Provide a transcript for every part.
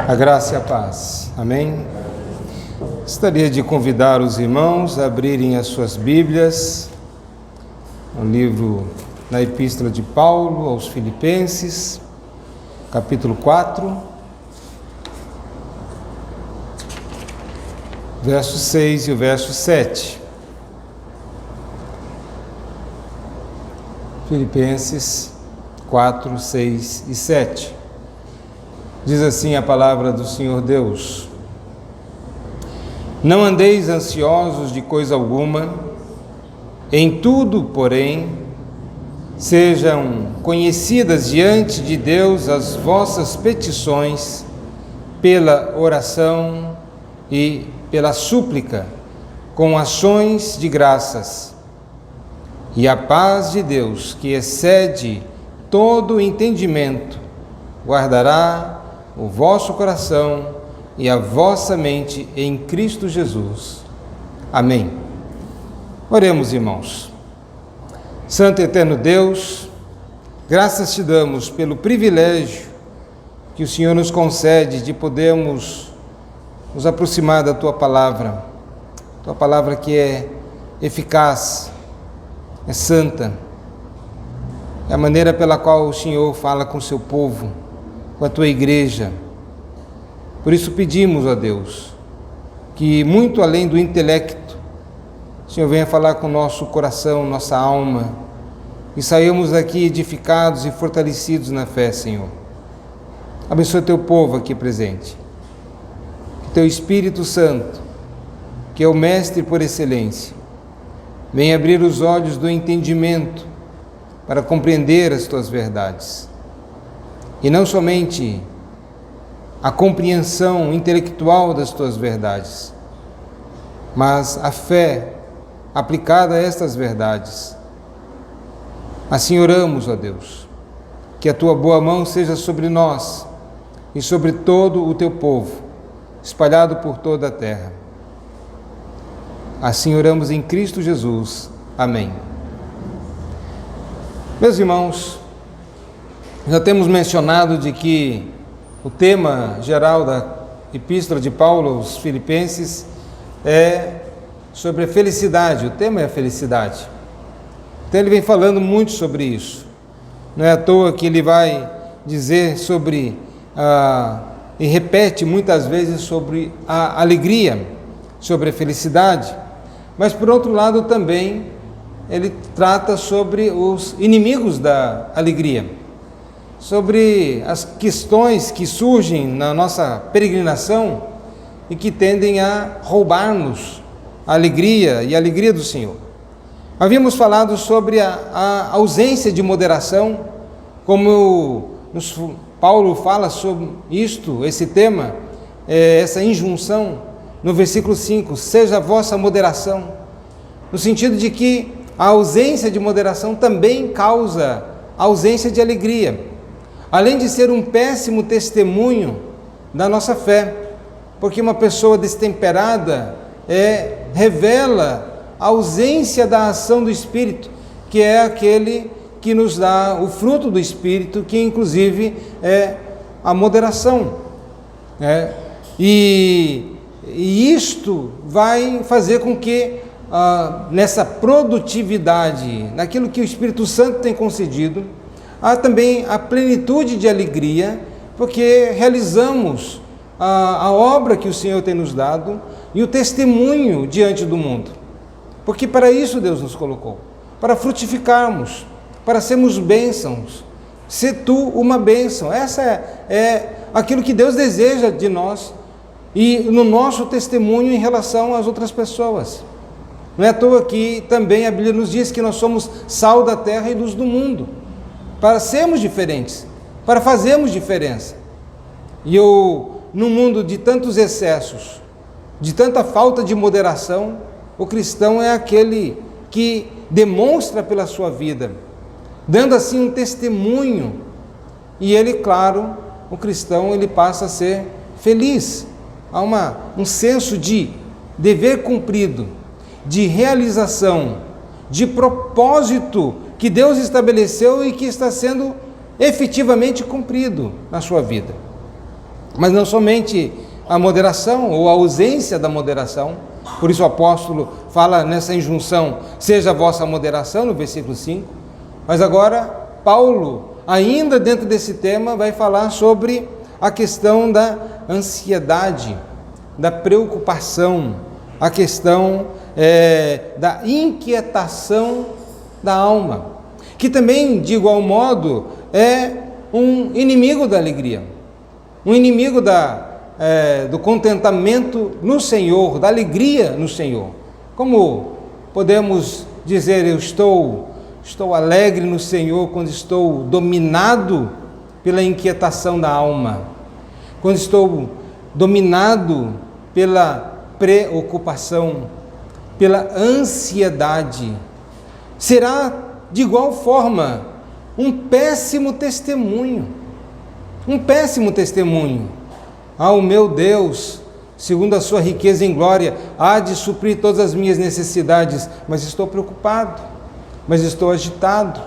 A graça e a paz. Amém? Gostaria de convidar os irmãos a abrirem as suas Bíblias no livro, na Epístola de Paulo aos Filipenses, capítulo 4, verso 6 e o verso 7. Filipenses 4, 6 e 7. Diz assim a palavra do Senhor Deus: Não andeis ansiosos de coisa alguma, em tudo, porém, sejam conhecidas diante de Deus as vossas petições, pela oração e pela súplica, com ações de graças. E a paz de Deus, que excede todo entendimento, guardará o vosso coração e a vossa mente em Cristo Jesus. Amém. Oremos, irmãos. Santo e eterno Deus, graças te damos pelo privilégio que o Senhor nos concede de podermos nos aproximar da Tua palavra que é eficaz, é santa, é a maneira pela qual o Senhor fala com o seu povo, com a Tua igreja. Por isso pedimos a Deus que, muito além do intelecto, o Senhor venha falar com o nosso coração, nossa alma, e saiamos daqui edificados e fortalecidos na fé, Senhor. Abençoa Teu povo aqui presente. Que Teu Espírito Santo, que é o Mestre por excelência, venha abrir os olhos do entendimento para compreender as Tuas verdades. E não somente a compreensão intelectual das Tuas verdades, mas a fé aplicada a estas verdades. Assim oramos, ó Deus, que a Tua boa mão seja sobre nós e sobre todo o Teu povo, espalhado por toda a terra. Assim oramos em Cristo Jesus. Amém. Meus irmãos, já temos mencionado de que o tema geral da Epístola de Paulo aos Filipenses é sobre a felicidade. O tema é a felicidade. Então ele vem falando muito sobre isso. Não é à toa que ele vai dizer sobre, e repete muitas vezes sobre a alegria, sobre a felicidade. Mas por outro lado também ele trata sobre os inimigos da alegria, sobre as questões que surgem na nossa peregrinação e que tendem a roubar-nos a alegria e a alegria do Senhor. Havíamos falado sobre a ausência de moderação, como Paulo fala sobre isto, esse tema, essa injunção, no versículo 5, seja a vossa moderação, no sentido de que a ausência de moderação também causa ausência de alegria, além de ser um péssimo testemunho da nossa fé, porque uma pessoa destemperada revela a ausência da ação do Espírito, que é aquele que nos dá o fruto do Espírito, que inclusive é a moderação. E isto vai fazer com que nessa produtividade, naquilo que o Espírito Santo tem concedido, há também a plenitude de alegria, porque realizamos a obra que o Senhor tem nos dado e o testemunho diante do mundo. Porque para isso Deus nos colocou, para frutificarmos, para sermos bênçãos. Se tu uma bênção, essa é aquilo que Deus deseja de nós e no nosso testemunho em relação às outras pessoas. Não é à toa que também a Bíblia nos diz que nós somos sal da terra e luz do mundo, para sermos diferentes, para fazermos diferença. E num mundo de tantos excessos, de tanta falta de moderação, o cristão é aquele que demonstra pela sua vida, dando assim um testemunho, e ele, claro, o cristão, ele passa a ser feliz. Há um senso de dever cumprido, de realização, de propósito que Deus estabeleceu e que está sendo efetivamente cumprido na sua vida. Mas não somente a moderação ou a ausência da moderação. Por isso o apóstolo fala nessa injunção, seja a vossa moderação, no versículo 5. Mas agora Paulo, ainda dentro desse tema, vai falar sobre a questão da ansiedade, da preocupação, a questão da inquietação da alma, que também, de igual modo, é um inimigo da alegria, um inimigo do contentamento no Senhor, da alegria no Senhor. Como podemos dizer, eu estou alegre no Senhor quando estou dominado pela inquietação da alma, quando estou dominado pela preocupação, pela ansiedade. Será de igual forma um péssimo testemunho, o meu Deus, segundo a sua riqueza em glória, há de suprir todas as minhas necessidades, mas estou preocupado, mas estou agitado.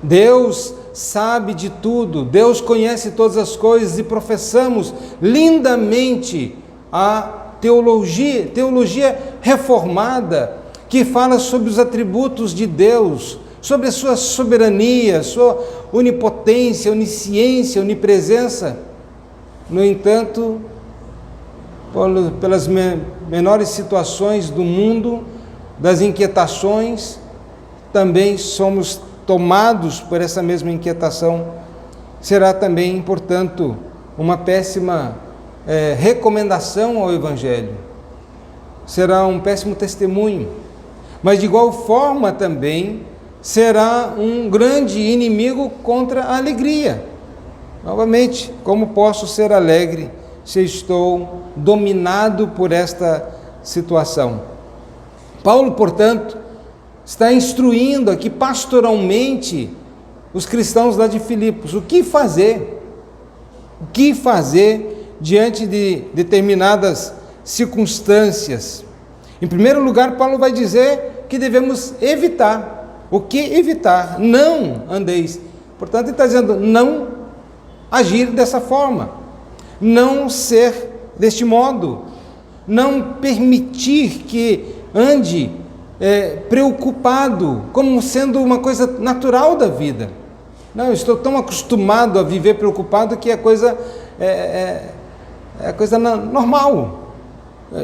Deus sabe de tudo, Deus conhece todas as coisas, e professamos lindamente a teologia reformada, que fala sobre os atributos de Deus, sobre a sua soberania, sua onipotência, onisciência, onipresença. No entanto, pelas menores situações do mundo, das inquietações, também somos tomados por essa mesma inquietação. Será também, portanto, uma péssima recomendação ao Evangelho, será um péssimo testemunho, mas de igual forma também será um grande inimigo contra a alegria. Novamente, como posso ser alegre se estou dominado por esta situação? Paulo, portanto, está instruindo aqui pastoralmente os cristãos lá de Filipos. O que fazer? O que fazer diante de determinadas circunstâncias? Em primeiro lugar, Paulo vai dizer que devemos evitar. O que evitar? Não andeis. Portanto, ele está dizendo não agir dessa forma, não ser deste modo, não permitir que ande preocupado, como sendo uma coisa natural da vida. Não, eu estou tão acostumado a viver preocupado que a coisa é coisa normal,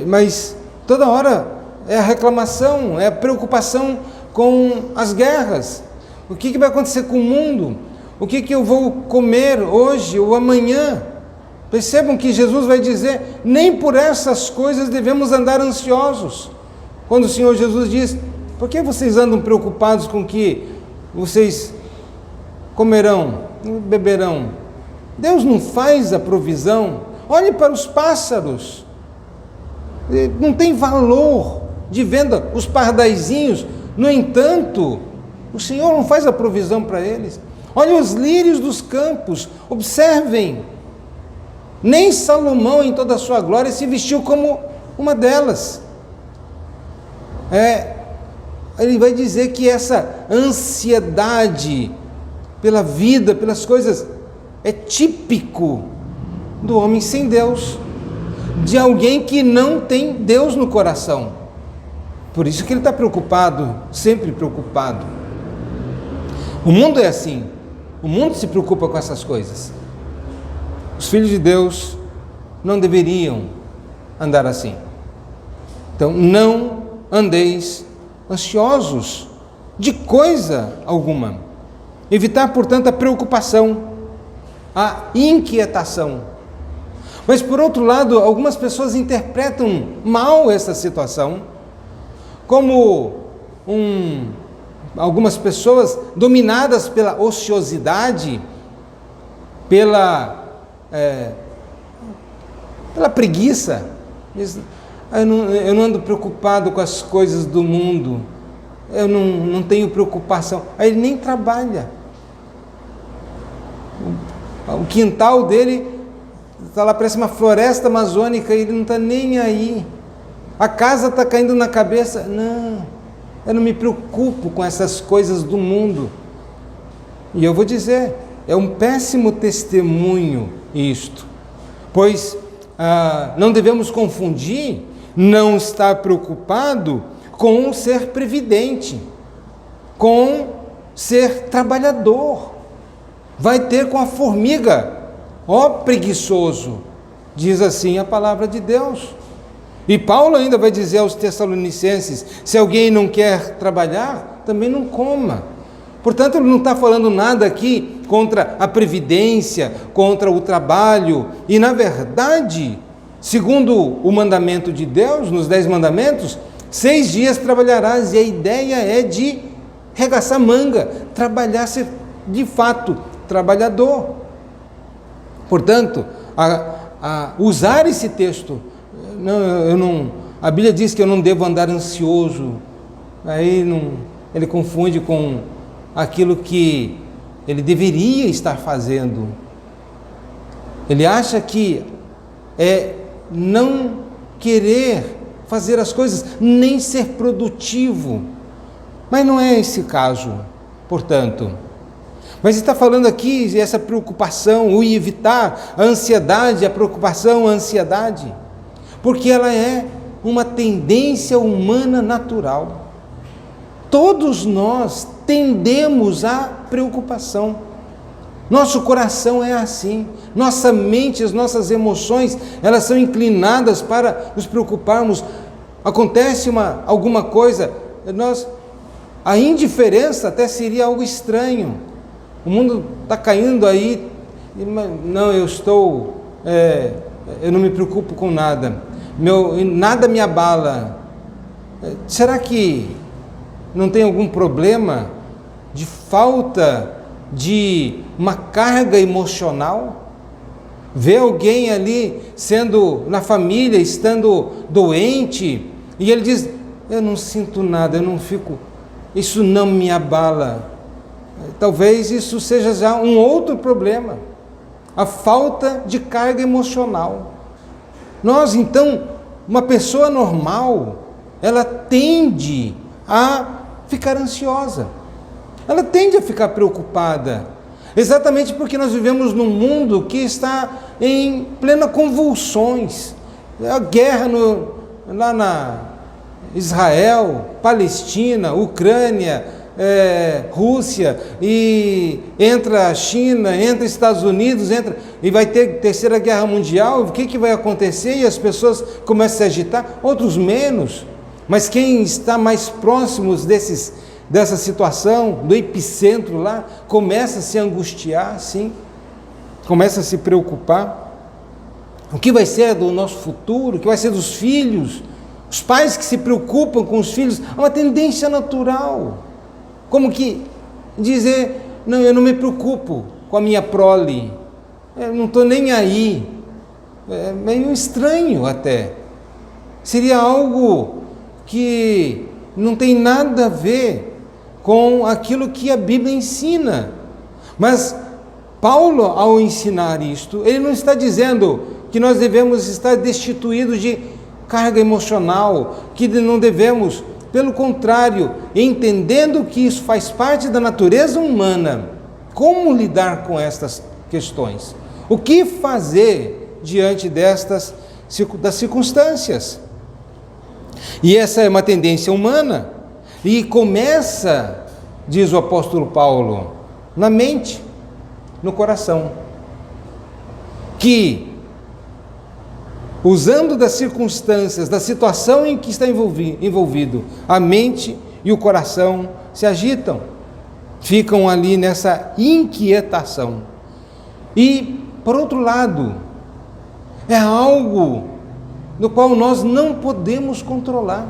mas toda hora é a reclamação, é a preocupação com as guerras. O que vai acontecer com o mundo? O que eu vou comer hoje ou amanhã? Percebam que Jesus vai dizer, nem por essas coisas devemos andar ansiosos. Quando o Senhor Jesus diz, por que vocês andam preocupados com o que vocês comerão, beberão? Deus não faz a provisão. Olhe para os pássaros, não tem valor de venda os pardaizinhos, no entanto, o Senhor não faz a provisão para eles. Olhe os lírios dos campos, observem, nem Salomão em toda a sua glória se vestiu como uma delas. Ele vai dizer que essa ansiedade pela vida, pelas coisas, é típico do homem sem Deus, de alguém que não tem Deus no coração. Por isso que ele está preocupado, sempre preocupado. O mundo é assim, o mundo se preocupa com essas coisas. Os filhos de Deus não deveriam andar assim. Então, não andeis ansiosos de coisa alguma. Evitar, portanto, a preocupação, a inquietação. Mas, por outro lado, algumas pessoas interpretam mal essa situação, como algumas pessoas dominadas pela ociosidade, pela preguiça. Dizem, eu não ando preocupado com as coisas do mundo, eu não tenho preocupação. Aí ele nem trabalha. O quintal dele está lá, parece uma floresta amazônica, e ele não está nem aí. A casa está caindo na cabeça. Não, eu não me preocupo com essas coisas do mundo. E eu vou dizer, é um péssimo testemunho isto. Pois não devemos confundir não estar preocupado com ser previdente, com ser trabalhador. Vai ter com a formiga, ó preguiçoso, diz assim a palavra de Deus. E Paulo ainda vai dizer aos Tessalonicenses: se alguém não quer trabalhar, também não coma. Portanto, ele não está falando nada aqui contra a previdência, contra o trabalho. E na verdade, segundo o mandamento de Deus, nos 10 mandamentos, 6 dias trabalharás, e a ideia é de regaçar manga, trabalhar, ser de fato trabalhador. Portanto, usar esse texto, a Bíblia diz que eu não devo andar ansioso, ele confunde com aquilo que ele deveria estar fazendo. Ele acha que é não querer fazer as coisas, nem ser produtivo. Mas não é esse caso, portanto. Mas está falando aqui essa preocupação, o evitar a ansiedade, a preocupação, a ansiedade, porque ela é uma tendência humana natural. Todos nós tendemos à preocupação. Nosso coração é assim, nossa mente, as nossas emoções, elas são inclinadas para nos preocuparmos. Acontece alguma coisa, a indiferença até seria algo estranho. O mundo está caindo aí, não, eu não me preocupo com nada, nada me abala. Será que não tem algum problema de falta de uma carga emocional? Ver alguém ali na família, estando doente, e ele diz: eu não sinto nada, isso não me abala. Talvez isso seja já um outro problema, a falta de carga emocional. Então, uma pessoa normal, ela tende a ficar ansiosa, ela tende a ficar preocupada, exatamente porque nós vivemos num mundo que está em plena convulsões. A guerra lá na Israel, Palestina, Ucrânia, Rússia, e entra a China, entra Estados Unidos, e vai ter terceira guerra mundial. O que vai acontecer? E as pessoas começam a se agitar, outros menos. Mas quem está mais próximos dessa situação, do epicentro lá, começa a se angustiar, sim, começa a se preocupar. O que vai ser do nosso futuro? O que vai ser dos filhos? Os pais que se preocupam com os filhos, é uma tendência natural. Como que dizer: não, eu não me preocupo com a minha prole, eu não estou nem aí. É meio estranho até. Seria algo que não tem nada a ver com aquilo que a Bíblia ensina. Mas Paulo, ao ensinar isto, ele não está dizendo que nós devemos estar destituídos de carga emocional, que não devemos, pelo contrário, entendendo que isso faz parte da natureza humana. Como lidar com estas questões? O que fazer diante das circunstâncias? E essa é uma tendência humana, e começa, diz o apóstolo Paulo, na mente, no coração, que, usando das circunstâncias, da situação em que está envolvido, a mente e o coração se agitam, ficam ali nessa inquietação. E, por outro lado, é algo no qual nós não podemos controlar.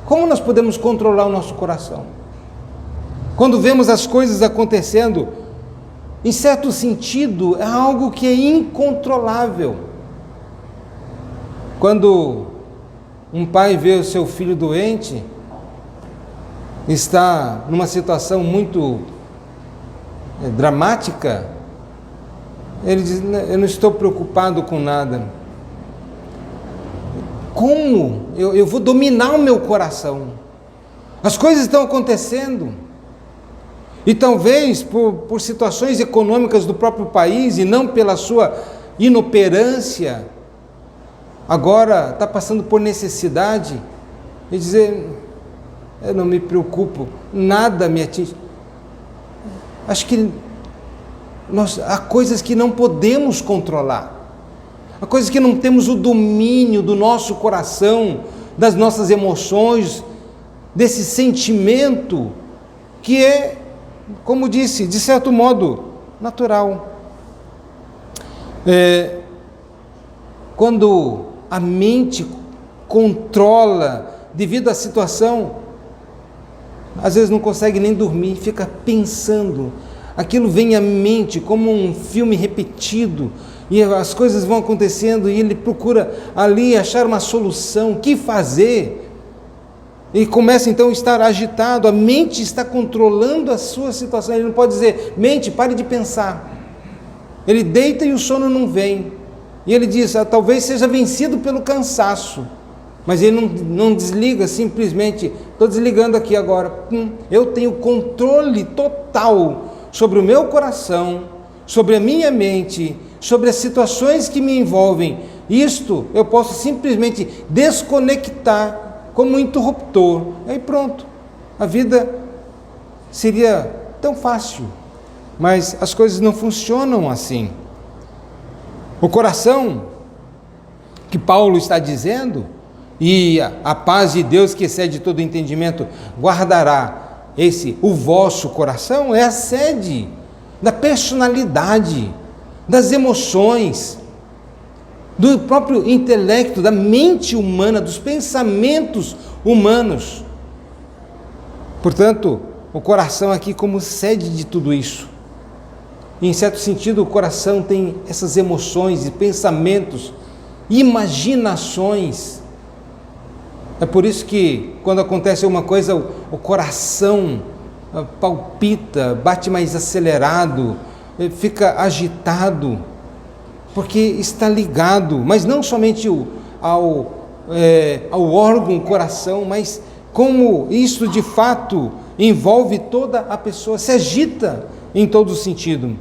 Como nós podemos controlar o nosso coração? Quando vemos as coisas acontecendo, em certo sentido, é algo que é incontrolável. Quando um pai vê o seu filho doente, está numa situação muito dramática, ele diz: eu não estou preocupado com nada. Como eu vou dominar o meu coração? As coisas estão acontecendo, e talvez por situações econômicas do próprio país, e não pela sua inoperância, agora está passando por necessidade, e dizer, eu não me preocupo, nada me atinge. Acho que há coisas que não podemos controlar, há coisas que não temos o domínio do nosso coração, das nossas emoções, desse sentimento que é, como disse, de certo modo, natural. Quando a mente controla devido à situação, às vezes não consegue nem dormir, fica pensando, aquilo vem à mente como um filme repetido, e as coisas vão acontecendo, e ele procura ali achar uma solução, o que fazer, e começa então a estar agitado, a mente está controlando a sua situação. Ele não pode dizer, mente, pare de pensar. Ele deita e o sono não vem, e ele diz, talvez seja vencido pelo cansaço, mas ele não desliga simplesmente, estou desligando aqui agora, eu tenho controle total sobre o meu coração, sobre a minha mente, sobre as situações que me envolvem. Isto eu posso simplesmente desconectar como um interruptor, aí pronto, a vida seria tão fácil, mas as coisas não funcionam assim. O coração, que Paulo está dizendo, e a paz de Deus que excede todo entendimento, guardará o vosso coração, é a sede da personalidade, das emoções, do próprio intelecto, da mente humana, dos pensamentos humanos. Portanto, o coração aqui como sede de tudo isso. E, em certo sentido, o coração tem essas emoções e pensamentos, imaginações. É por isso que, quando acontece alguma coisa, o coração palpita, bate mais acelerado, fica agitado, porque está ligado, mas não somente ao órgão coração, mas como isso de fato envolve toda a pessoa, se agita em todo sentido.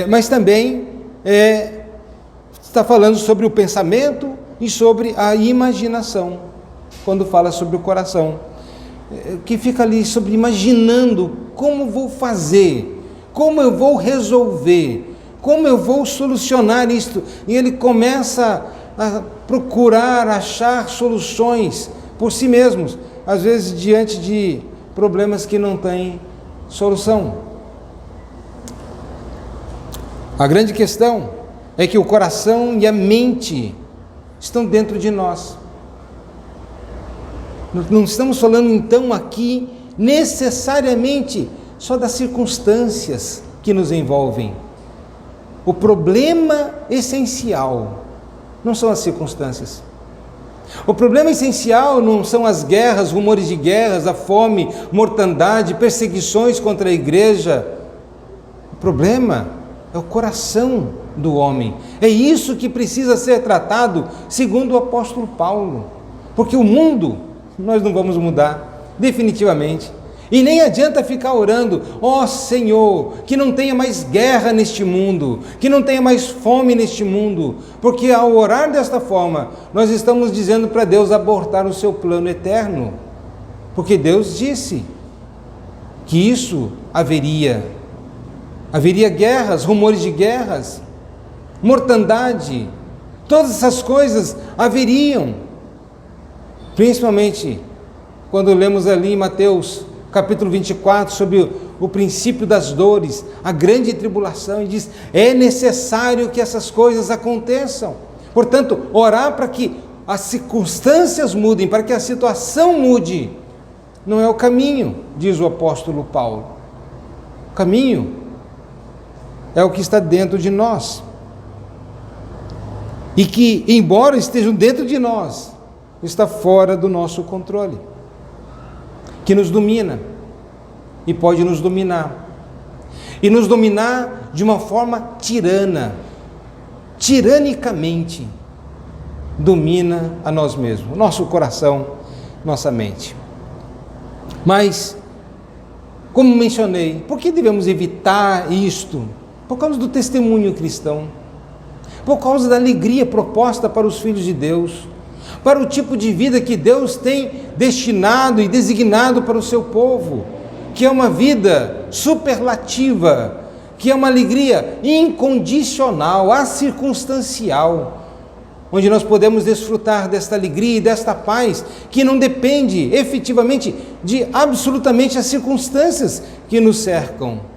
Mas também está falando sobre o pensamento e sobre a imaginação, quando fala sobre o coração, que fica ali sobre imaginando como vou fazer, como eu vou resolver, como eu vou solucionar isto, e ele começa a procurar achar soluções por si mesmos, às vezes diante de problemas que não têm solução. A grande questão é que o coração e a mente estão dentro de nós. Não estamos falando então aqui necessariamente só das circunstâncias que nos envolvem. O problema essencial não são as circunstâncias. O problema essencial não são as guerras, rumores de guerras, a fome, mortandade, perseguições contra a igreja. O problema é o coração do homem. É isso que precisa ser tratado, segundo o apóstolo Paulo. Porque o mundo nós não vamos mudar, definitivamente. E nem adianta ficar orando, ó Senhor, que não tenha mais guerra neste mundo, que não tenha mais fome neste mundo, porque ao orar desta forma, nós estamos dizendo para Deus abortar o seu plano eterno, porque Deus disse que isso haveria guerras, rumores de guerras, mortandade, todas essas coisas haveriam, principalmente quando lemos ali em Mateus capítulo 24, sobre o princípio das dores, a grande tribulação, e diz, é necessário que essas coisas aconteçam. Portanto, orar para que as circunstâncias mudem, para que a situação mude, não é o caminho, diz o apóstolo Paulo. O caminho é o que está dentro de nós. E que, embora estejam dentro de nós, está fora do nosso controle, que nos domina e pode nos dominar, e nos dominar de uma forma tiranicamente, domina a nós mesmos, nosso coração, nossa mente. Mas, como mencionei, por que devemos evitar isto? por causa do testemunho cristão, por causa da alegria proposta para os filhos de Deus, para o tipo de vida que Deus tem destinado e designado para o seu povo, que é uma vida superlativa, que é uma alegria incondicional, acircunstancial, onde nós podemos desfrutar desta alegria e desta paz, que não depende efetivamente de absolutamente as circunstâncias que nos cercam.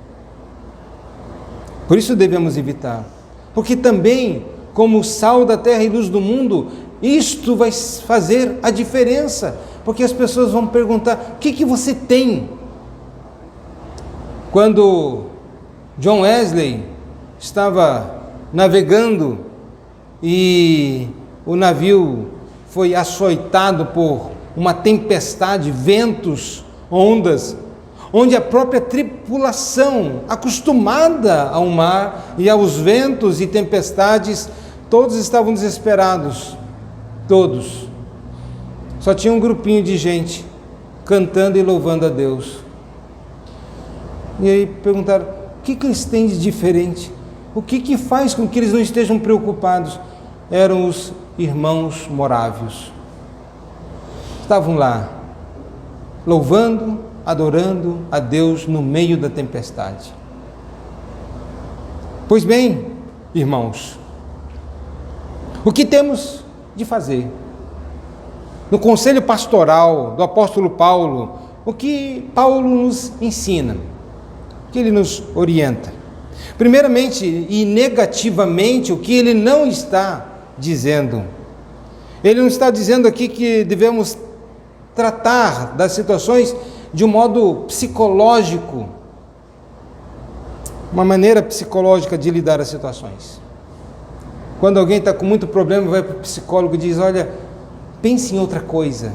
Por isso devemos evitar, porque também, como sal da terra e luz do mundo, isto vai fazer a diferença, porque as pessoas vão perguntar: o que você tem? Quando John Wesley estava navegando e o navio foi açoitado por uma tempestade, ventos, ondas, onde a própria tripulação, acostumada ao mar e aos ventos e tempestades, todos estavam desesperados, todos. Só tinha um grupinho de gente cantando e louvando a Deus. E aí perguntaram: o que eles têm de diferente? O que faz com que eles não estejam preocupados? Eram os irmãos morávios. Estavam lá, louvando, adorando a Deus no meio da tempestade. Pois bem, irmãos, o que temos de fazer? No conselho pastoral do apóstolo Paulo, o que Paulo nos ensina, o que ele nos orienta? Primeiramente e negativamente, o que ele não está dizendo. Ele não está dizendo aqui que devemos tratar das situações de um modo psicológico, uma maneira psicológica de lidar as situações. Quando alguém está com muito problema, vai para o psicólogo e diz: olha, pense em outra coisa,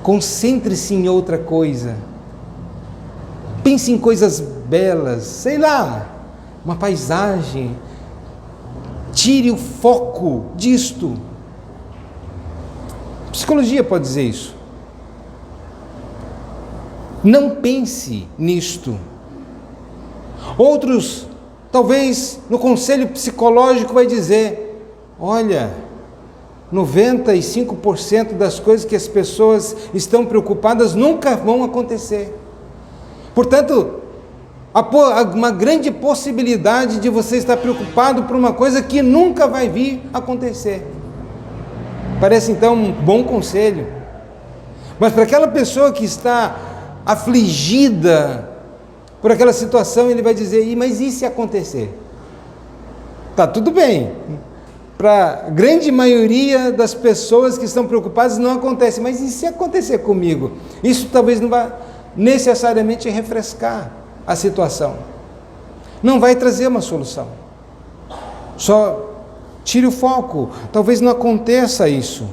concentre-se em outra coisa, pense em coisas belas, sei lá, uma paisagem, tire o foco disto. A psicologia pode dizer isso. Não pense nisto. Outros, talvez no conselho psicológico, vai dizer: olha, 95% das coisas que as pessoas estão preocupadas nunca vão acontecer. Portanto, há uma grande possibilidade de você estar preocupado por uma coisa que nunca vai vir acontecer. Parece então um bom conselho. Mas para aquela pessoa que está afligida por aquela situação, ele vai dizer: mas e se acontecer? Tá tudo bem. Para a grande maioria das pessoas que estão preocupadas não acontece, mas e se acontecer comigo? Isso talvez não vá necessariamente refrescar a situação, não vai trazer uma solução, só tire o foco. Talvez não aconteça isso.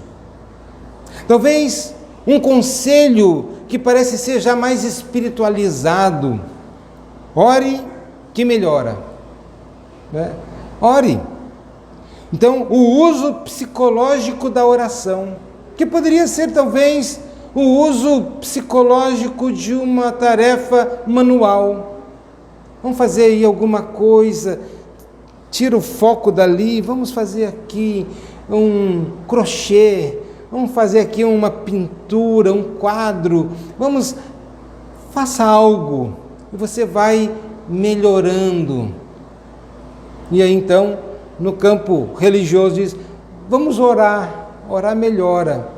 Talvez um conselho que parece ser já mais espiritualizado: ore que melhora, né? Ore. Então, o uso psicológico da oração, que poderia ser talvez o uso psicológico de uma tarefa manual. Vamos fazer aí alguma coisa, tira o foco dali, vamos fazer aqui um crochê, vamos fazer aqui uma pintura, um quadro, faça algo, e você vai melhorando. E aí então, no campo religioso diz: vamos orar, orar melhora.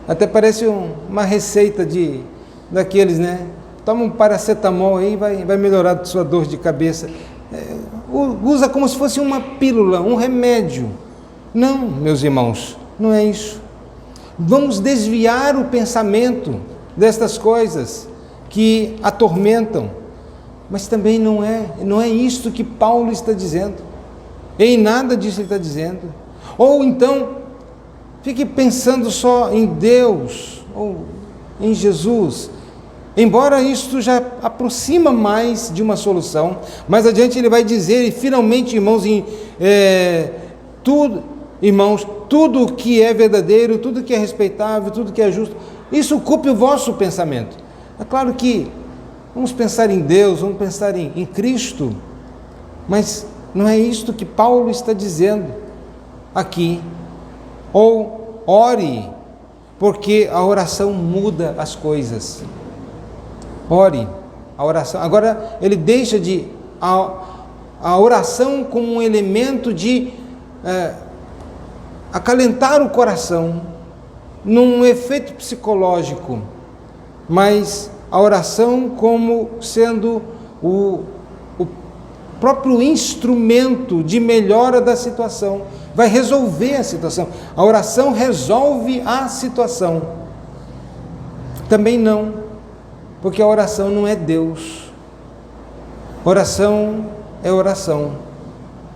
Até parece uma receita daqueles, né? Toma um paracetamol aí, vai melhorar a sua dor de cabeça. Usa como se fosse uma pílula, um remédio. Não, meus irmãos, não é isso. Vamos desviar o pensamento destas coisas que atormentam. Mas também não é isto que Paulo está dizendo. Em nada disso ele está dizendo. Ou então, fique pensando só em Deus, ou em Jesus. Embora isto já aproxima mais de uma solução, mais adiante ele vai dizer, e finalmente, irmãos, tudo que é verdadeiro, tudo que é respeitável, tudo que é justo, isso ocupe o vosso pensamento. É claro que vamos pensar em Deus, vamos pensar em Cristo, mas não é isto que Paulo está dizendo aqui. Ou ore, porque a oração muda as coisas. Ore, a oração. Agora ele deixa de a oração como um elemento de acalentar o coração, num efeito psicológico, mas a oração como sendo o próprio instrumento de melhora da situação, vai resolver a situação. A oração resolve a situação. Também não, porque a oração não é Deus. Oração é oração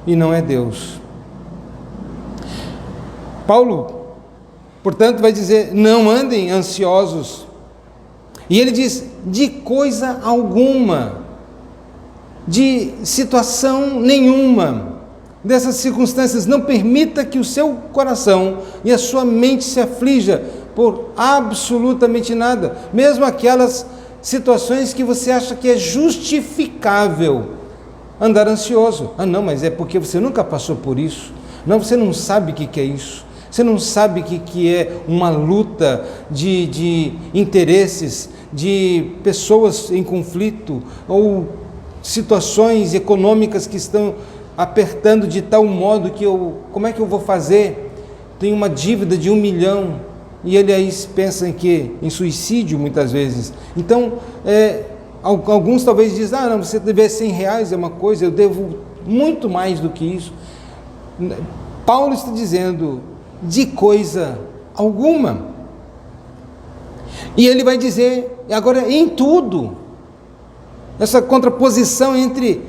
e não é Deus. Paulo, portanto, vai dizer: não andem ansiosos. E ele diz: de coisa alguma, de situação nenhuma, dessas circunstâncias, não permita que o seu coração e a sua mente se aflija por absolutamente nada, mesmo aquelas situações que você acha que é justificável andar ansioso. Ah, não, mas é porque você nunca passou por isso. Não, você não sabe o que é isso. Você não sabe o que é uma luta de interesses, de pessoas em conflito, ou situações econômicas que estão apertando de tal modo que como é que eu vou fazer? Tenho uma dívida de 1 milhão, e ele aí pensa em suicídio muitas vezes. Então, alguns talvez dizem: ah, não, você deve R$100, é uma coisa, eu devo muito mais do que isso. Paulo está dizendo: de coisa alguma. E ele vai dizer agora em tudo, essa contraposição entre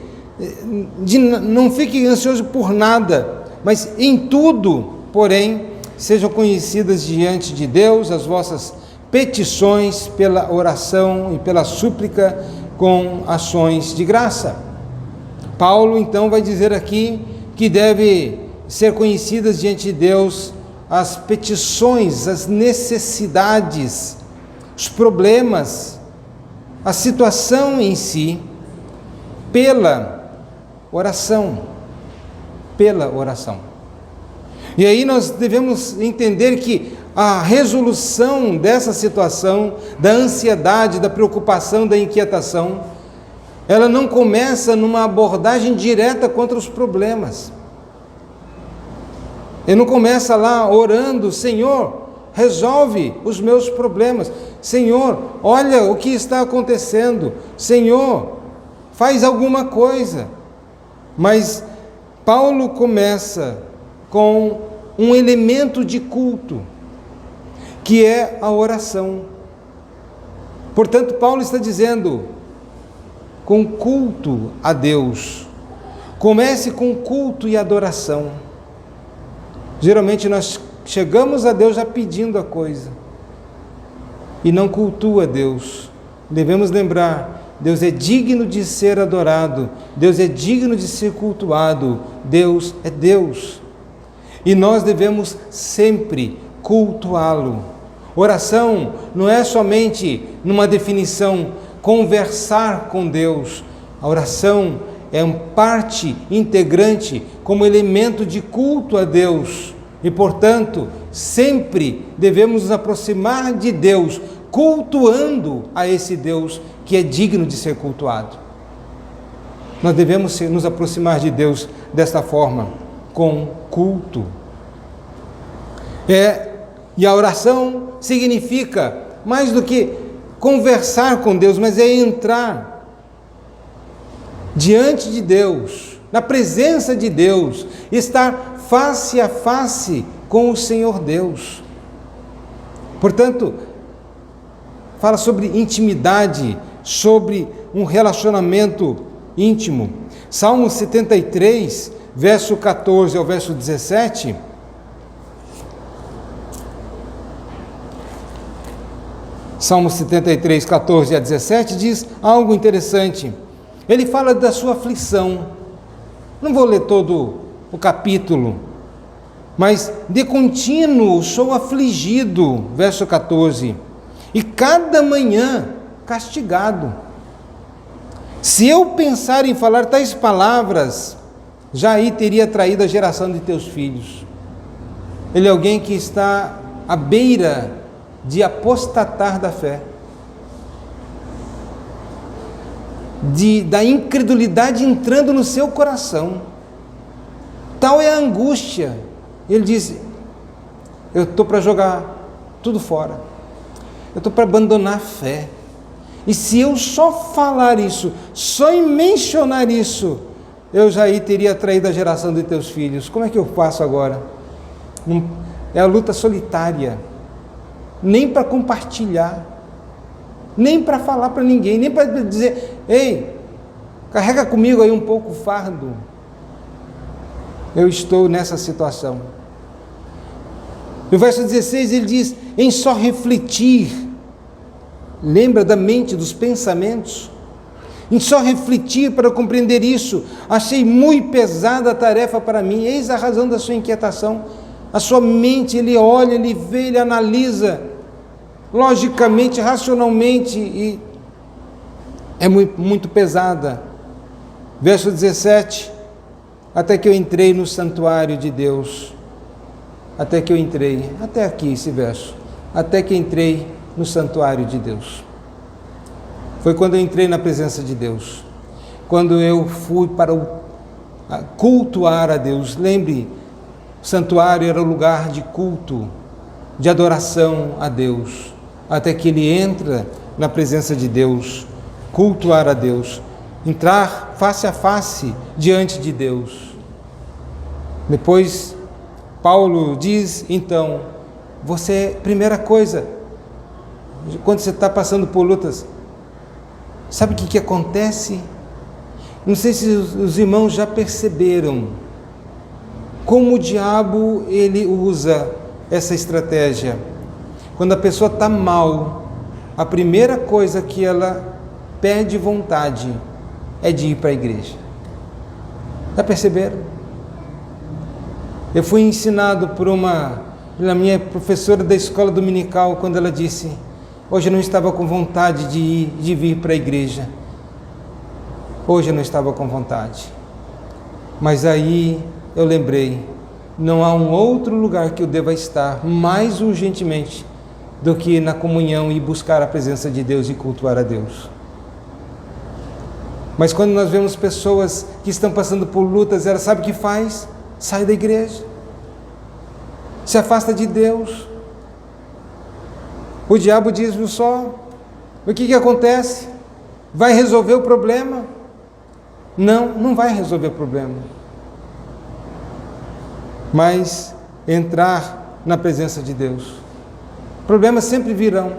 não fique ansioso por nada, mas em tudo, porém, sejam conhecidas diante de Deus as vossas petições pela oração e pela súplica com ações de graça. Paulo então vai dizer aqui que deve ser conhecidas diante de Deus as petições, as necessidades, os problemas, a situação em si, pela oração. Pela oração. E aí nós devemos entender que a resolução dessa situação, da ansiedade, da preocupação, da inquietação, ela não começa numa abordagem direta contra os problemas. Ele não começa lá orando: Senhor, resolve os meus problemas. Senhor, olha o que está acontecendo. Senhor, faz alguma coisa. Mas Paulo começa com um elemento de culto, que é a oração. Portanto, Paulo está dizendo: com culto a Deus. Comece com culto e adoração. Geralmente nós chegamos a Deus já pedindo a coisa e não cultua Deus. Devemos lembrar: Deus é digno de ser adorado, Deus é digno de ser cultuado, Deus é Deus. E nós devemos sempre cultuá-lo. Oração não é somente, numa definição, conversar com Deus. A oração é uma parte integrante como elemento de culto a Deus. E, portanto, sempre devemos nos aproximar de Deus, cultuando a esse Deus que é digno de ser cultuado. Nós devemos nos aproximar de Deus desta forma, com culto. E a oração significa mais do que conversar com Deus, mas é entrar diante de Deus, na presença de Deus, estar face a face com o Senhor Deus. Portanto, fala sobre intimidade, sobre um relacionamento íntimo. Salmo 73, verso 14 ao verso 17. Salmo 73, 14 a 17 diz algo interessante. Ele fala da sua aflição. Não vou ler todo o capítulo, mas de contínuo sou afligido, verso 14, e cada manhã castigado. Se eu pensar em falar tais palavras, já aí teria traído a geração de teus filhos. Ele é alguém que está à beira de apostatar da fé, da incredulidade entrando no seu coração. Tal é a angústia. Ele diz: eu estou para jogar tudo fora, eu estou para abandonar a fé. E se eu só falar isso, só em mencionar isso, eu já aí teria traído a geração de teus filhos. Como é que eu faço agora? É a luta solitária, nem para compartilhar, nem para falar para ninguém, nem para dizer: ei, carrega comigo aí um pouco o fardo. Eu estou nessa situação. No verso 16 ele diz: em só refletir. Lembra da mente, dos pensamentos? Em só refletir para compreender isso, achei muito pesada a tarefa para mim. Eis a razão da sua inquietação. A sua mente, ele olha, ele vê, ele analisa, logicamente, racionalmente, e é muito pesada. Verso 17: até que eu entrei no santuário de Deus. Até que eu entrei, até aqui esse verso. Até que entrei no santuário de Deus. Foi quando eu entrei na presença de Deus, quando eu fui para cultuar a Deus. Lembre, o santuário era o lugar de culto, de adoração a Deus, até que ele entra na presença de Deus, cultuar a Deus, entrar face a face diante de Deus. Depois Paulo diz: então, primeira coisa, quando você está passando por lutas, sabe o que acontece? Não sei se os irmãos já perceberam como o diabo ele usa essa estratégia. Quando a pessoa está mal, a primeira coisa que ela perde vontade é de ir para a igreja. Já perceberam? Eu fui ensinado pela minha professora da escola dominical, quando ela disse: hoje eu não estava com vontade de vir para a igreja. Hoje eu não estava com vontade. Mas aí eu lembrei, não há um outro lugar que eu deva estar mais urgentemente do que na comunhão e buscar a presença de Deus e cultuar a Deus. Mas quando nós vemos pessoas que estão passando por lutas, ela sabe o que faz? Sai da igreja, se afasta de Deus. O diabo diz: viu só, o que acontece? Vai resolver o problema? Não vai resolver o problema. Mas entrar na presença de Deus. Problemas sempre virão.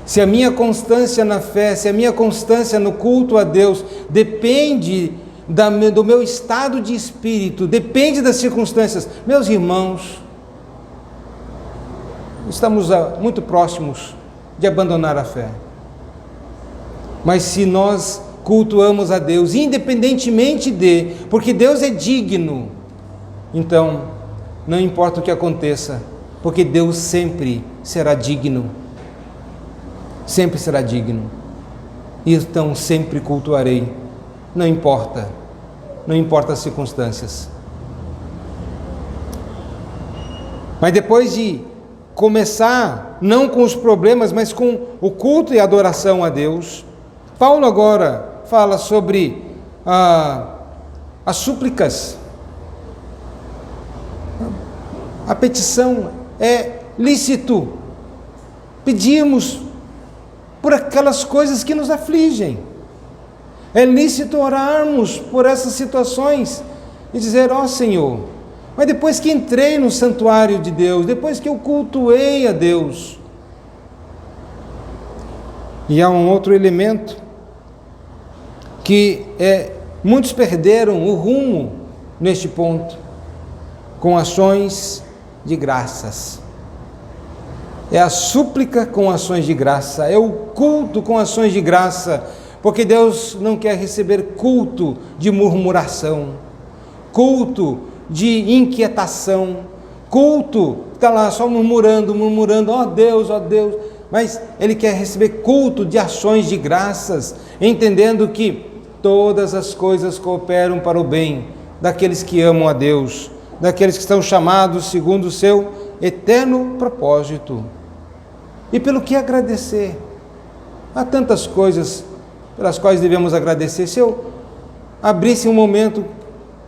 Se a minha constância na fé, se a minha constância no culto a Deus depende do meu estado de espírito, depende das circunstâncias, meus irmãos, estamos muito próximos de abandonar a fé. Mas se nós cultuamos a Deus, independentemente porque Deus é digno, então não importa o que aconteça, porque Deus sempre será digno, sempre será digno, e então sempre cultuarei, não importa as circunstâncias. Mas depois de começar, não com os problemas, mas com o culto e a adoração a Deus, Paulo agora fala sobre as súplicas. A petição é lícito. Pedimos por aquelas coisas que nos afligem. É lícito orarmos por essas situações e dizer: ó Senhor, mas depois que entrei no santuário de Deus, depois que eu cultuei a Deus. E há um outro elemento que muitos perderam o rumo neste ponto, com ações de graças. É a súplica com ações de graça, é o culto com ações de graça, porque Deus não quer receber culto de murmuração, culto de inquietação, culto que está lá só murmurando, ó Deus, mas ele quer receber culto de ações de graças, entendendo que todas as coisas cooperam para o bem daqueles que amam a Deus, daqueles que estão chamados segundo o seu eterno propósito. E pelo que agradecer? Há tantas coisas pelas quais devemos agradecer. Se eu abrisse um momento,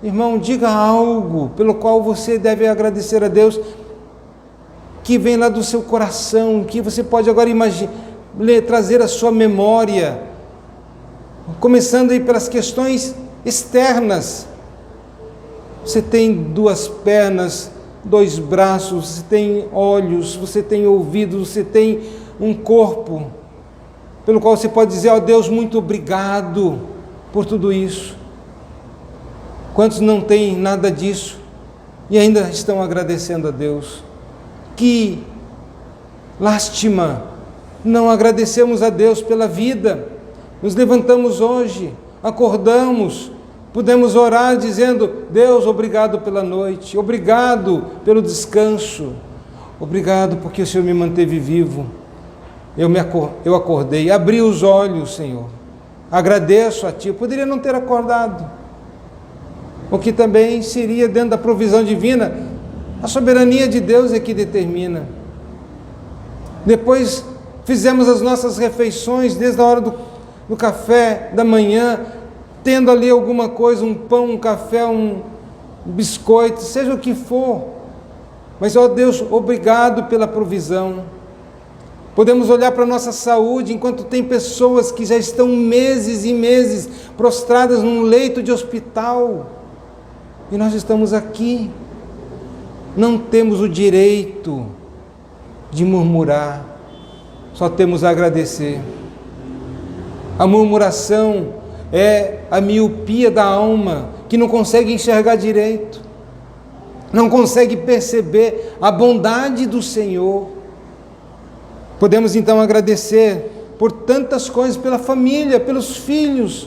irmão, diga algo pelo qual você deve agradecer a Deus, que vem lá do seu coração, que você pode agora trazer à sua memória, começando aí pelas questões externas. Você tem 2 pernas, 2 braços, você tem olhos, você tem ouvidos, você tem um corpo, pelo qual você pode dizer: ó Deus, muito obrigado por tudo isso. Quantos não têm nada disso e ainda estão agradecendo a Deus? Que lástima, não agradecemos a Deus pela vida. Nos levantamos hoje, acordamos, pudemos orar dizendo: Deus, obrigado pela noite, obrigado pelo descanso, obrigado porque o Senhor me manteve vivo. Eu acordei, abri os olhos, Senhor, agradeço a Ti. Eu poderia não ter acordado, o que também seria dentro da provisão divina. A soberania de Deus é que determina. Depois fizemos as nossas refeições, desde a hora do café da manhã, tendo ali alguma coisa, um pão, um café, um biscoito, seja o que for. Mas, ó Deus, obrigado pela provisão. Podemos olhar para a nossa saúde, enquanto tem pessoas que já estão meses e meses prostradas num leito de hospital, e nós estamos aqui. Não temos o direito de murmurar, só temos a agradecer. A murmuração é a miopia da alma, que não consegue enxergar direito, não consegue perceber a bondade do Senhor. Podemos então agradecer por tantas coisas, pela família, pelos filhos.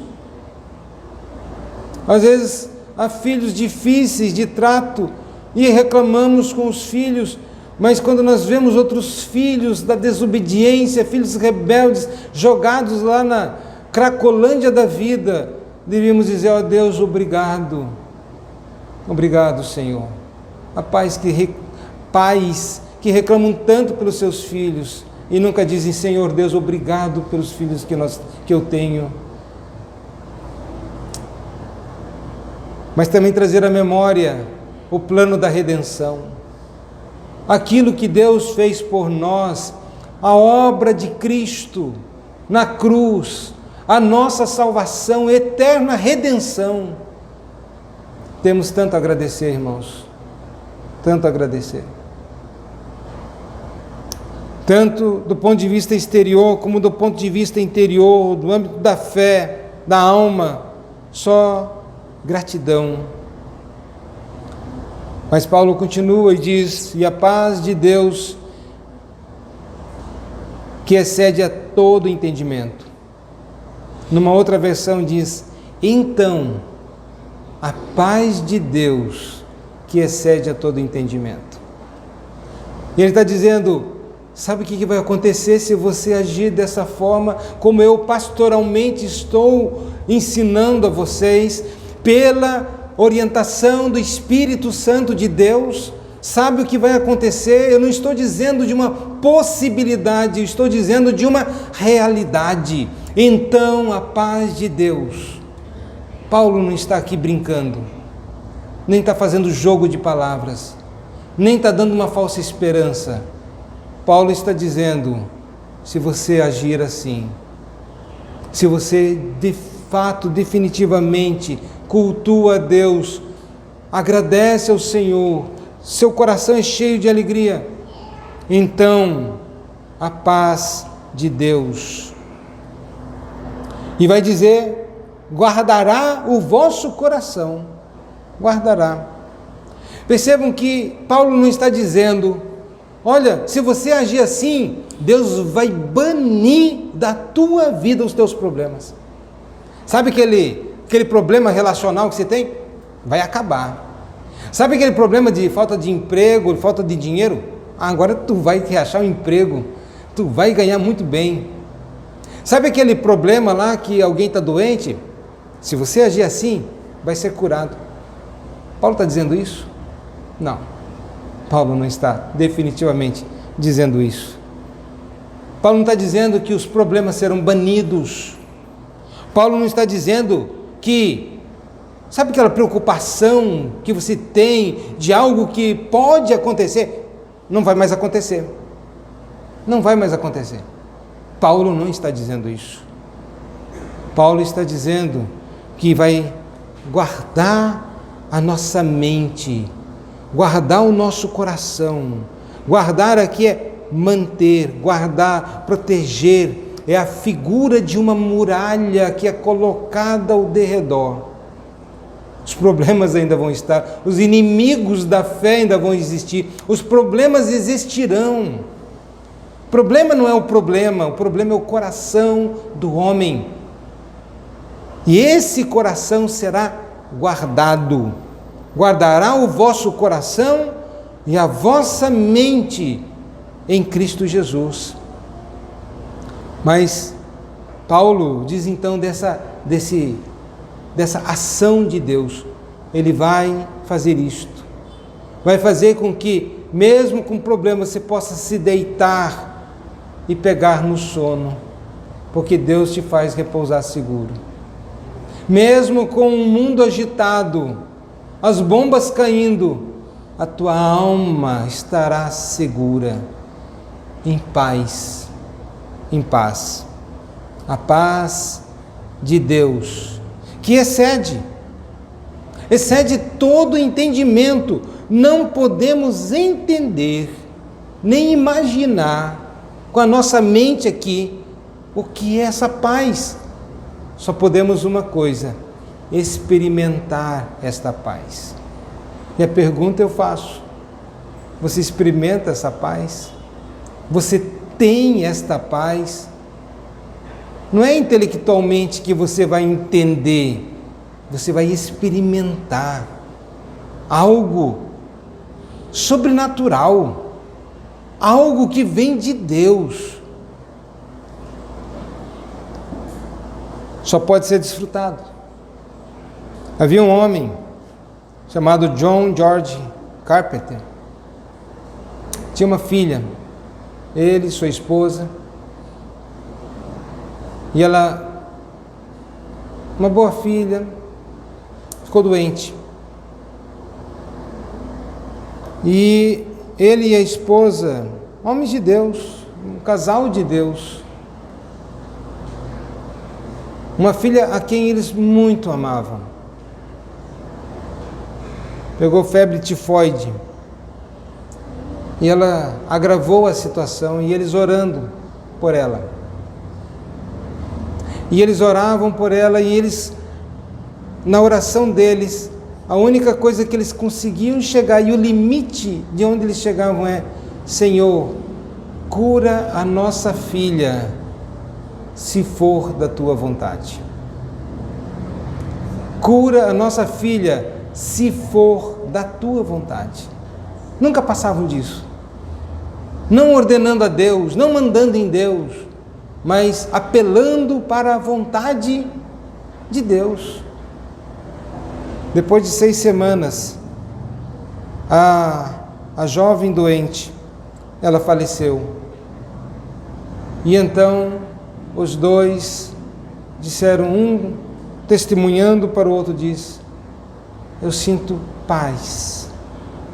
Às vezes há filhos difíceis de trato e reclamamos com os filhos, mas quando nós vemos outros filhos da desobediência, filhos rebeldes, jogados lá na cracolândia da vida, devíamos dizer: ó Deus, obrigado, obrigado, Senhor. Há pais que reclamam tanto pelos seus filhos e nunca dizem: Senhor Deus, obrigado pelos filhos que eu tenho. Mas também trazer à memória o plano da redenção, aquilo que Deus fez por nós, a obra de Cristo na cruz, a nossa salvação, eterna redenção. Temos tanto a agradecer, irmãos, tanto a agradecer. Tanto do ponto de vista exterior, como do ponto de vista interior, do âmbito da fé, da alma, só gratidão. Mas Paulo continua e diz: e a paz de Deus, que excede a todo entendimento. Numa outra versão diz: então, a paz de Deus, que excede a todo entendimento. E ele está dizendo: sabe o que vai acontecer se você agir dessa forma, como eu pastoralmente estou ensinando a vocês, pela orientação do Espírito Santo de Deus? Sabe o que vai acontecer? Eu não estou dizendo de uma possibilidade, eu estou dizendo de uma realidade. Então, a paz de Deus. Paulo não está aqui brincando, nem está fazendo jogo de palavras, nem está dando uma falsa esperança. Paulo está dizendo: se você agir assim, se você de fato, definitivamente cultua a Deus, agradece ao Senhor, seu coração é cheio de alegria, então a paz de Deus. E vai dizer: guardará o vosso coração, guardará. Percebam que Paulo não está dizendo: olha, se você agir assim, Deus vai banir da tua vida os teus problemas. Sabe aquele problema relacional que você tem? Vai acabar. Sabe aquele problema de falta de emprego, falta de dinheiro? Agora tu vai te achar um emprego. tu vai ganhar muito bem. Sabe aquele problema lá que alguém está doente? Se você agir assim, vai ser curado. Paulo está dizendo isso? Não. Paulo não está definitivamente dizendo isso. Paulo não está dizendo que os problemas serão banidos. Paulo não está dizendo que, sabe aquela preocupação que você tem de algo que pode acontecer? Não vai mais acontecer. Não vai mais acontecer. Paulo não está dizendo isso. Paulo está dizendo que vai guardar a nossa mente, guardar o nosso coração. Guardar aqui é manter, guardar, proteger. É a figura de uma muralha que é colocada ao derredor. Os problemas ainda vão estar, os inimigos da fé ainda vão existir, os problemas existirão. O problema não é o problema é o coração do homem. E esse coração será guardado. Guardará o vosso coração e a vossa mente em Cristo Jesus. Mas Paulo diz então dessa ação de Deus. Ele vai fazer isto. Vai fazer com que, mesmo com problemas, você possa se deitar e pegar no sono, porque Deus te faz repousar seguro. Mesmo com o mundo agitado, as bombas caindo, a tua alma estará segura, em paz, em paz. A paz de Deus, que excede todo entendimento. Não podemos entender, nem imaginar, com a nossa mente aqui, o que é essa paz. Só podemos uma coisa: experimentar esta paz. E a pergunta eu faço: você experimenta essa paz? Você tem esta paz? Não é intelectualmente que você vai entender, você vai experimentar algo sobrenatural, algo que vem de Deus. Só pode ser desfrutado. Havia um homem chamado John George Carpenter. Tinha uma filha, ele e sua esposa, e ela, uma boa filha, ficou doente. E ele e a esposa, homens de Deus, um casal de Deus, uma filha a quem eles muito amavam, pegou febre tifoide, e ela agravou a situação, e eles orando por ela. E eles oravam por ela, e eles, na oração deles, a única coisa que eles conseguiam chegar, e o limite de onde eles chegavam é: Senhor, cura a nossa filha, se for da tua vontade. Cura a nossa filha, se for da tua vontade. Nunca passavam disso. Não ordenando a Deus, não mandando em Deus, mas apelando para a vontade de Deus. Depois de 6 semanas, a jovem doente, ela faleceu. E então os dois disseram, um testemunhando para o outro, diz: eu sinto paz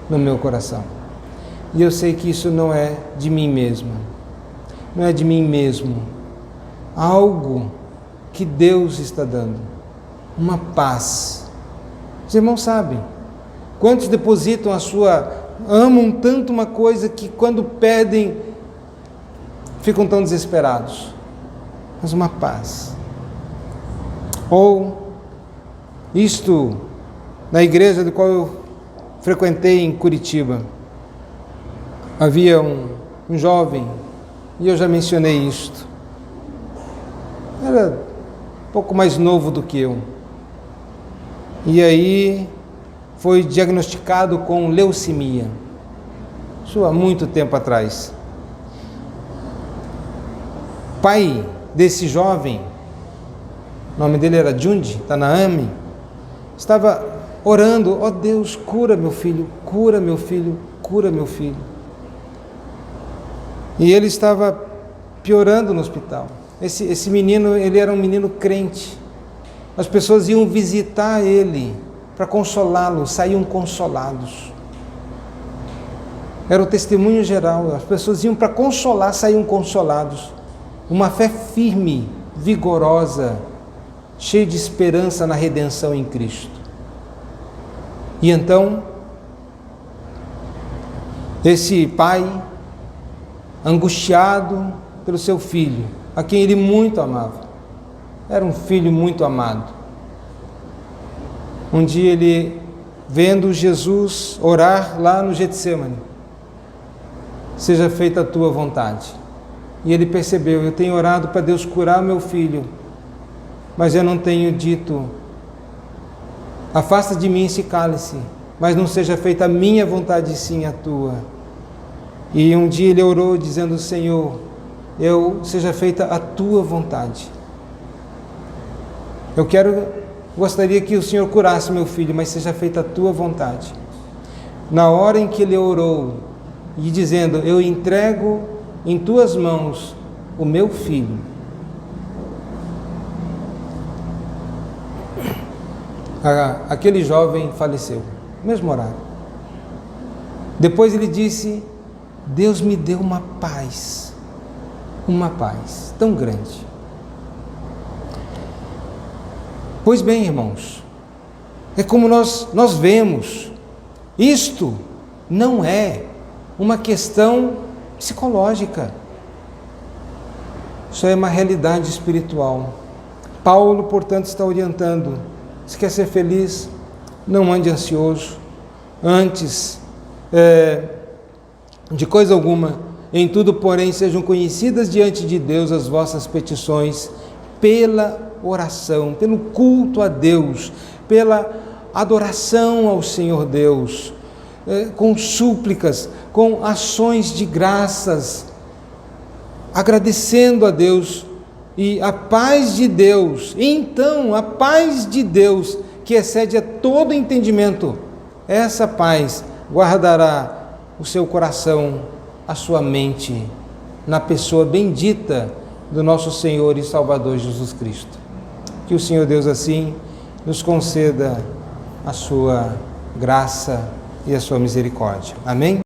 no meu coração. E eu sei que isso não é de mim mesma, não é de mim mesmo. Algo que Deus está dando, uma paz. Os irmãos sabem, quantos depositam amam tanto uma coisa que quando perdem, ficam tão desesperados. Mas uma paz. Ou, isto, na igreja do qual eu frequentei em Curitiba, havia um jovem, e eu já mencionei isto, era um pouco mais novo do que eu, e aí foi diagnosticado com leucemia, isso há muito tempo atrás. pai desse jovem, o nome dele era Jundi Tanaame, estava orando: ó Deus, cura meu filho, cura meu filho, cura meu filho. E ele estava piorando no hospital. Esse menino, ele era um menino crente. As pessoas iam visitar ele para consolá-lo, saíam consolados. Era o testemunho geral. As pessoas iam para consolar, saíam consolados. Uma fé firme, vigorosa, cheia de esperança na redenção em Cristo. E então, esse pai, angustiado pelo seu filho, a quem ele muito amava, era um filho muito amado. Um dia ele, vendo Jesus orar lá no Getsemane: seja feita a tua vontade. E ele percebeu: eu tenho orado para Deus curar meu filho, mas eu não tenho dito: afasta de mim esse cálice, mas não seja feita a minha vontade, sim a tua. E um dia ele orou dizendo: Senhor, seja feita a tua vontade. Gostaria que o Senhor curasse meu filho, mas seja feita a tua vontade. Na hora em que ele orou e dizendo: eu entrego em tuas mãos o meu filho, aquele jovem faleceu, no mesmo horário. Depois ele disse: Deus me deu uma paz tão grande. Pois bem, irmãos, é como nós vemos, isto não é uma questão psicológica, isso é uma realidade espiritual. Paulo, portanto, está orientando: se quer ser feliz, não ande ansioso, antes de coisa alguma, em tudo, porém, sejam conhecidas diante de Deus as vossas petições, pela oração, pelo culto a Deus, pela adoração ao Senhor Deus, com súplicas, com ações de graças, agradecendo a Deus, e a paz de Deus, então a paz de Deus, que excede a todo entendimento, essa paz guardará o seu coração, a sua mente, na pessoa bendita do nosso Senhor e Salvador Jesus Cristo. Que o Senhor Deus assim nos conceda a sua graça e a sua misericórdia. Amém?